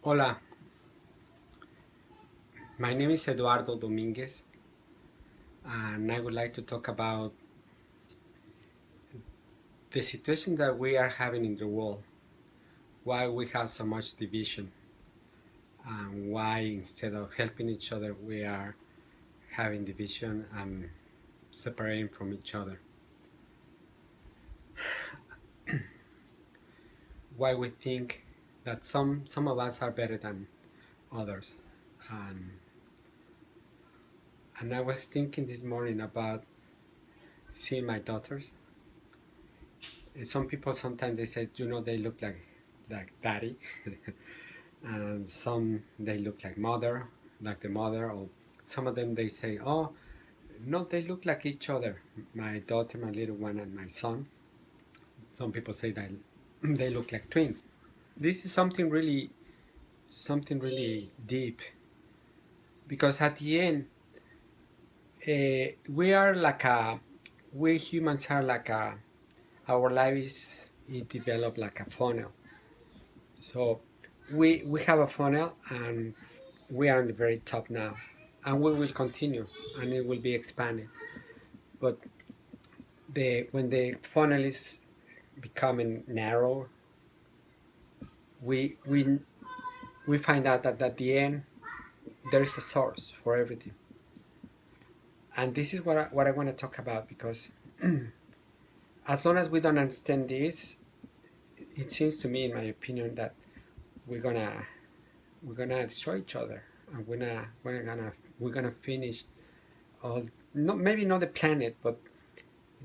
Hola, my name is Eduardo Dominguez, and I would like to talk about the situation that we are having in the world, why we have so much division, and why instead of helping each other, we are having division and separating from each other. Why we think that some of us are better than others. And, and I was thinking this morning about seeing my daughters. Some people sometimes they say, they look like daddy, and some they look like the mother, or some of them they say, oh, no, they look like each other. My daughter, my little one, and my son. Some people say that they look like twins. This is something really deep, because at the end, we are like we humans are like our life is it developed like a funnel. So we have a funnel, and we are on the very top now, and we will continue, and it will be expanded. But the when the funnel is becoming narrow, we we we find out that at the end there is a source for everything. And this is what I want to talk about, because as long as we don't understand this, it seems to me, in my opinion, that we're gonna we're gonna destroy each other, and we're gonna finish all, not maybe not the planet, but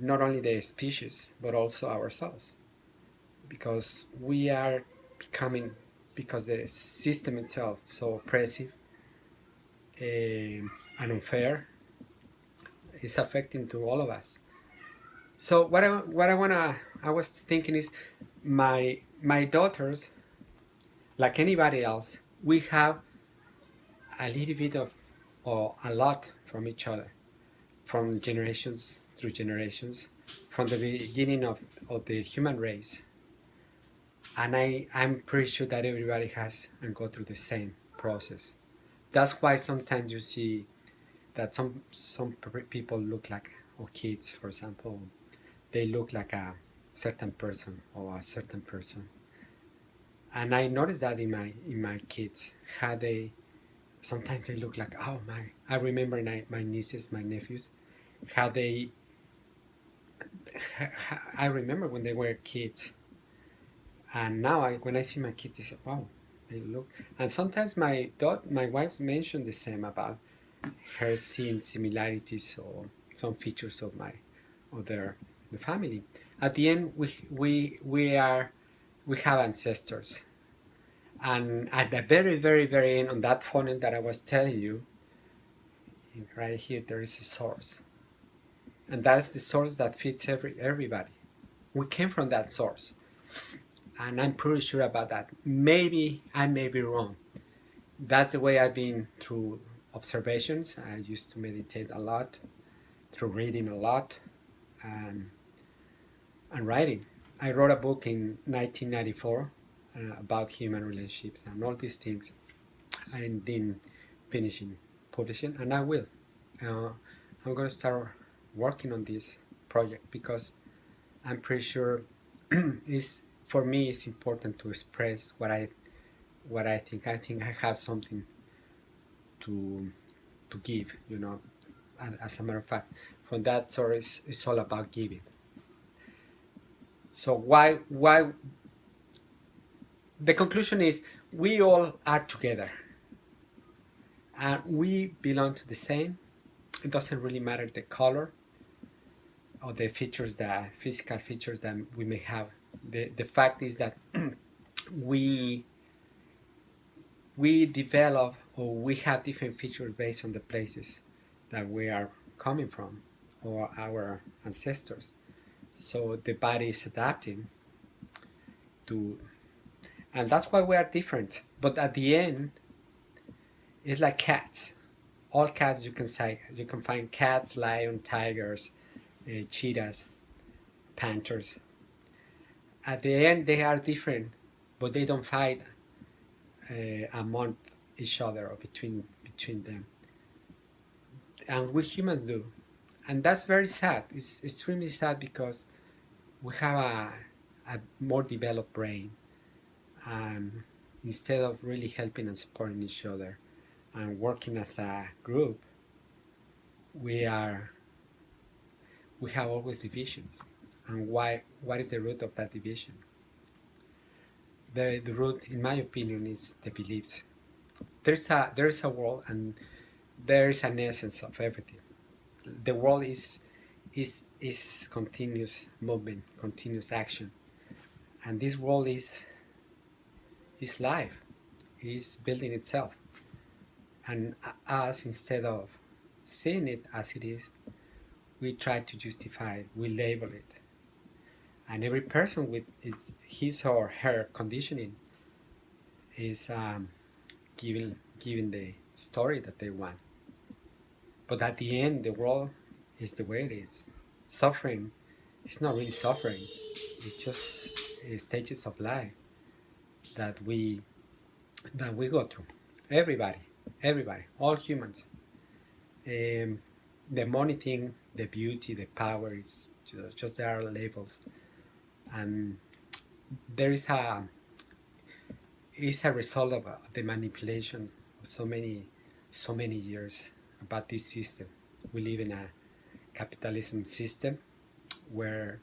not only the species but also ourselves, because we are becoming, because the system itself so oppressive and unfair is affecting to all of us. So I was thinking is, my daughters, like anybody else, we have a little bit of, or a lot, from each other, from generations through generations, from the beginning of the human race. And I'm pretty sure that everybody has and go through the same process. That's why sometimes you see that some people look like, or kids, for example, they look like a certain person or a certain person. And I noticed that in my kids, how they sometimes they look like, oh my, I remember my nieces, my nephews, how they I remember when they were kids, and now when I see my kids, I say, wow, they look. And sometimes my wife mentioned the same about her seeing similarities or some features of the family. At the end, we have ancestors, and at the very very very end, on that funnel that I was telling you, right here, there is a source, and that's the source that feeds everybody. We came from that source, and I'm pretty sure about that. Maybe I may be wrong. That's the way I've been through observations. I used to meditate a lot, through reading a lot, and, and writing. I wrote a book in 1994 about human relationships and all these things. I didn't finish in publishing, and I will. Uh, I'm going to start working on this project, because I'm pretty sure it's, for me, it's important to express what I think. I think I have something to give. As a matter of fact, from that source, it's all about giving. So why the conclusion is, we all are together, and we belong to the same. It doesn't really matter the color or the features, the physical features that we may have. The fact is that we we develop, or we have different features based on the places that we are coming from, or our ancestors. So the body is adapting to, and that's why we are different. But at the end, it's like cats. All cats, you can find cats, lion, tigers, cheetahs, panthers. At the end, they are different, but they don't fight among each other or between them. And we humans do, and that's very sad. It's extremely sad because we have a more developed brain, and instead of really helping and supporting each other and working as a group, we are we have always divisions. And why? What is the root of that division? The root, in my opinion, is the beliefs. There's a world, and there is an essence of everything. The world is continuous movement, continuous action, and this world is life, is building itself, and us, instead of seeing it as it is, we try to justify it, we label it, and every person with his or her conditioning is giving the story that they want. But at the end, the world is the way it is. Suffering is not really suffering. It's just stages of life that we go through. Everybody, all humans. The money thing, the beauty, the power is just there are labels, and there is a result of the manipulation of so many years about this system. We live in a capitalism system where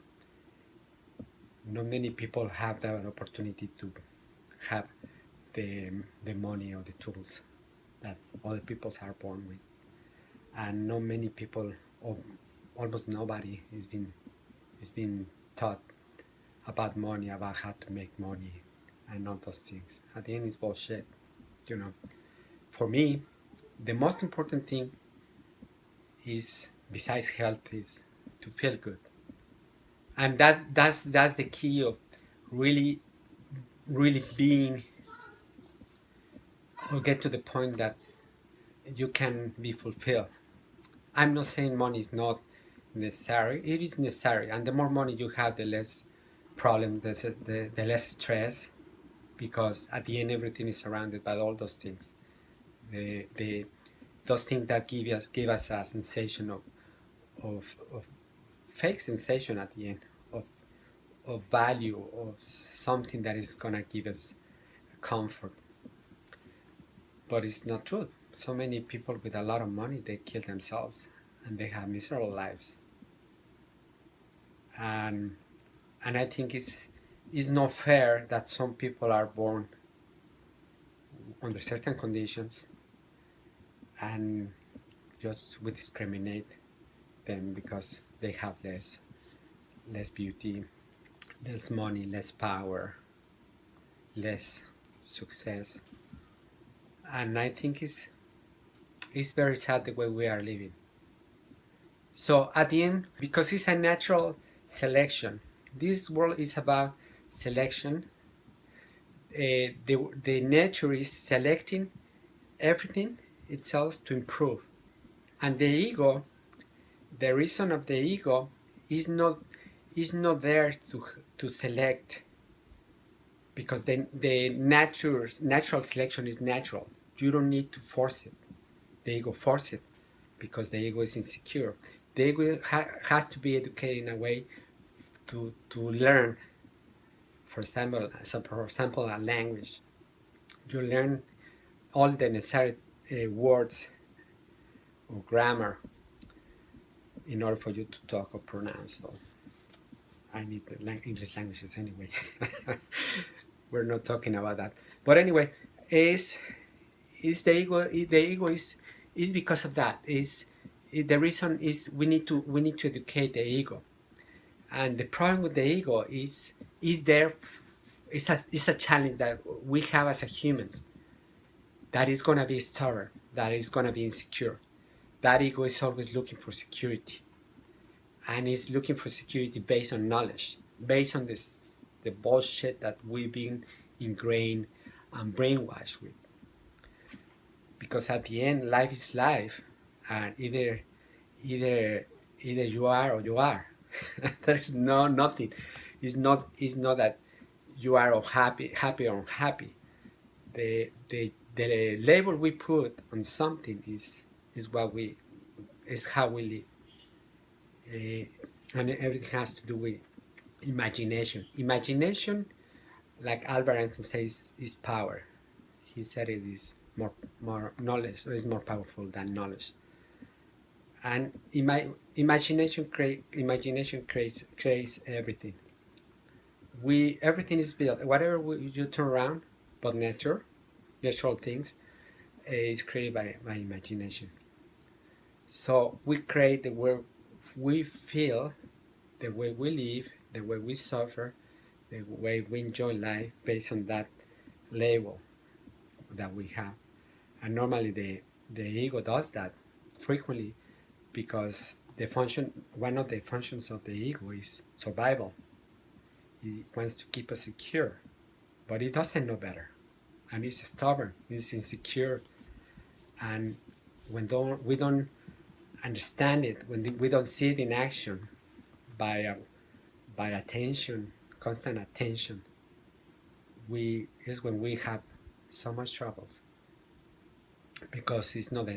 not many people have that opportunity to have the money or the tools that other peoples are born with, and not many people, or almost nobody, is being taught about money, about how to make money, and all those things. At the end, it's bullshit. For me, the most important thing is, besides health, is to feel good, and that's the key of really being, or get to the point that you can be fulfilled. I'm not saying money is not necessary. It is necessary, and the more money you have, the less problem, the less stress, because at the end everything is surrounded by all those things. Those things that give us a sensation of fake sensation at the end, of value, or something that is gonna give us comfort. But it's not true. So many people with a lot of money, they kill themselves, and they have miserable lives. And I think it's not fair that some people are born under certain conditions, and just we discriminate them because they have less beauty, less money, less power, less success. And I think it's very sad the way we are living. So at the end, because it's a natural selection, this world is about selection. The nature is selecting everything itself to improve, and the ego, the reason of the ego is not there to select, because the natural selection is natural. You don't need to force it. The ego forces it because the ego is insecure. The ego has to be educated in a way to learn. For example, a language. You learn all the necessary words or grammar in order for you to talk or pronounce. So I need the English languages anyway. We're not talking about that. But anyway, is the ego? The ego is because of that. The reason is we need to educate the ego, and the problem with the ego is there. It's a challenge that we have as a humans. That is gonna be stubborn. That is gonna be insecure. That ego is always looking for security, and is looking for security based on knowledge, based on the bullshit that we've been ingrained and brainwashed with. Because at the end, life is life, and either you are or you are. There's no nothing. It's not that you are happy or unhappy. The label we put on something is what we is how we live. And everything has to do with imagination. Imagination, like Albert Einstein says, is power. He said it is more knowledge, or is more powerful than knowledge. And imagination creates everything. We Everything is built. Whatever you turn around, but natural things, is created by imagination. So we create the way we feel, the way we live, the way we suffer, the way we enjoy life based on that label that we have. And normally the ego does that frequently because one of the functions of the ego is survival. It wants to keep us secure, but it doesn't know better. And it's stubborn, it's insecure. And we don't understand it, when we don't see it in action by attention, constant attention, is when we have so much troubles because it's not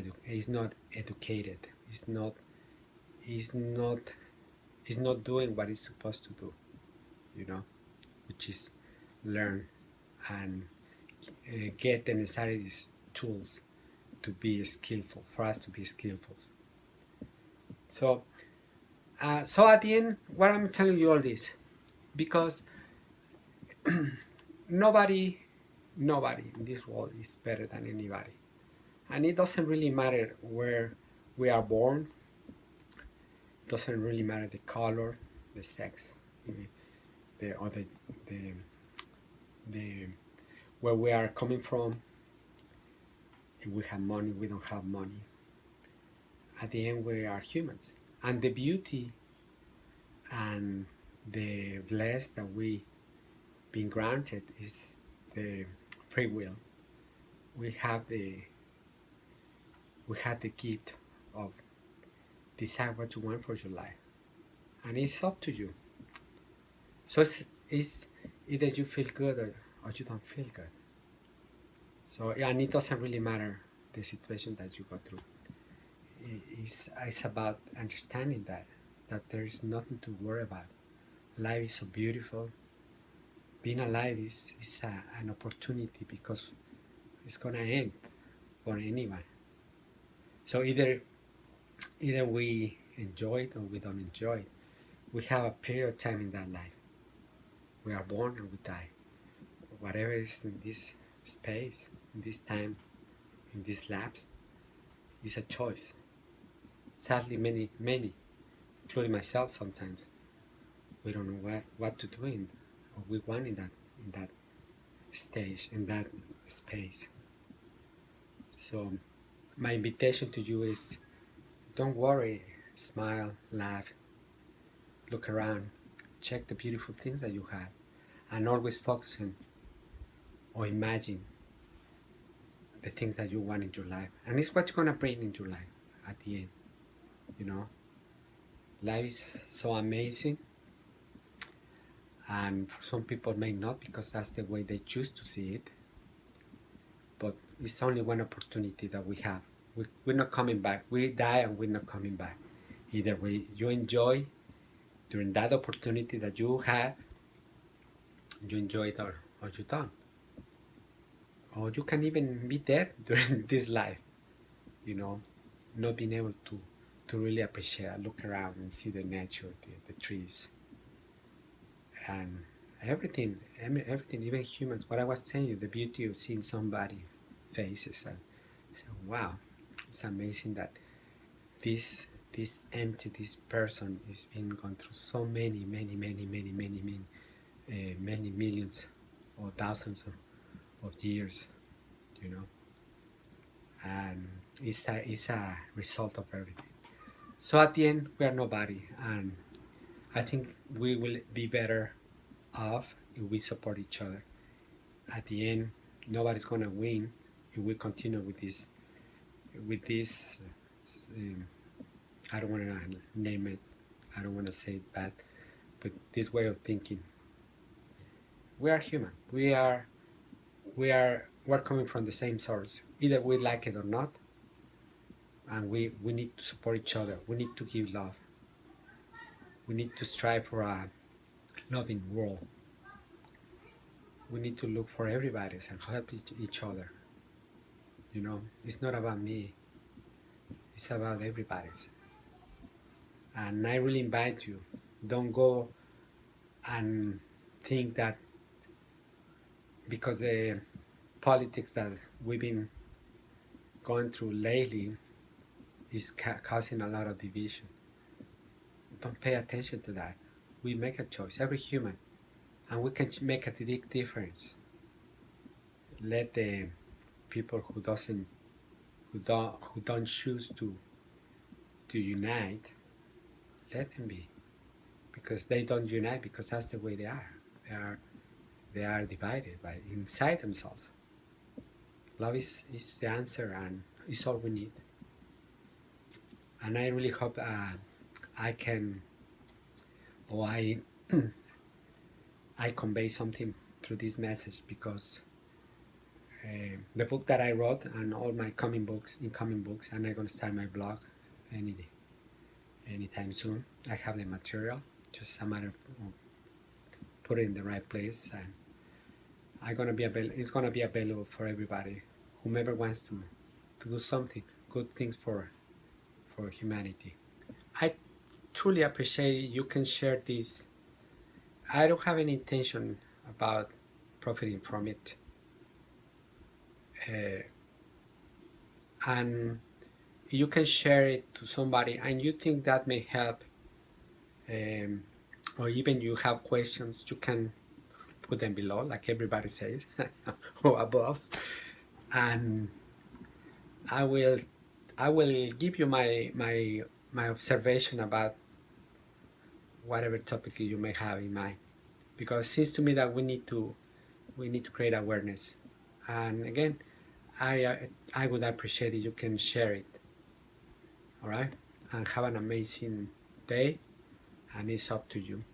educated. It's not doing what it's supposed to do, you know, which is learn and get the necessary tools to be skillful, for us to be skillful. So, so at the end, why I'm telling you all this, because nobody, nobody in this world is better than anybody, and it doesn't really matter where we are born. It doesn't really matter the color, the sex, the or the where we are coming from. If we have money, we don't have money. At the end, we are humans, and the beauty and the bless that we been granted is the free will. We have the gift of decide what you want for your life, and it's up to you. So it's either you feel good or you don't feel good. So yeah, and it doesn't really matter the situation that you go through. It's about understanding that there is nothing to worry about. Life is so beautiful. Being alive is an opportunity because it's gonna end for anyone. So either we enjoy it or we don't enjoy it. We have a period of time in that life. We are born and we die. Whatever is in this space, in this time, in this lapse, is a choice. Sadly, many, including myself, sometimes we don't know what to do in, or we want in that stage, in that space. So my invitation to you is, don't worry, smile, laugh, look around, check the beautiful things that you have, and always focus on or imagine the things that you want in your life. And it's what you're gonna bring in your life at the end. You know, life is so amazing, and for some people may not, because that's the way they choose to see it. But it's only one opportunity that we have. We're not coming back. We die and we're not coming back. Either way, you enjoy during that opportunity that you had, you enjoy it, or you don't. Or you can even be dead during this life, you know, not being able to really appreciate, look around and see the nature, the trees, and everything, even humans. What I was saying, the beauty of seeing somebody faces, and so wow, it's amazing that this entity, this person is being gone through so many millions or thousands of years, you know, and it's a result of everything. So at the end, we are nobody, and I think we will be better off if we support each other. At the end, nobody's gonna win if we continue with this. I don't want to name it I don't want to say it bad, but this way of thinking. We are human. We're coming from the same source. Either we like it or not, and we need to support each other. We need to give love. We need to strive for a loving world. We need to look for everybody's and help each other. You know, it's not about me. It's about everybody's. And I really invite you, don't go and think that because the politics that we've been going through lately is causing a lot of division. Don't pay attention to that. We make a choice, every human, and we can make a big difference. Let the people who don't choose to unite, let them be, because they don't unite because that's the way they are. They are divided by inside themselves. Love is the answer, and it's all we need. And I really hope I can, or I convey something through this message, because the book that I wrote and all my incoming books, and I'm going to start my blog anytime soon. I have the material, just a matter of put it in the right place, and it's going to be available for everybody, whomever wants to do something, good things for humanity. I truly appreciate you can share this. I don't have any intention about profiting from it. And you can share it to somebody and you think that may help, or even you have questions, you can put them below, like everybody says, or above, and I will give you my observation about whatever topic you may have in mind, because it seems to me that we need to create awareness. And again, I would appreciate if you can share it. All right, and have an amazing day, and it's up to you.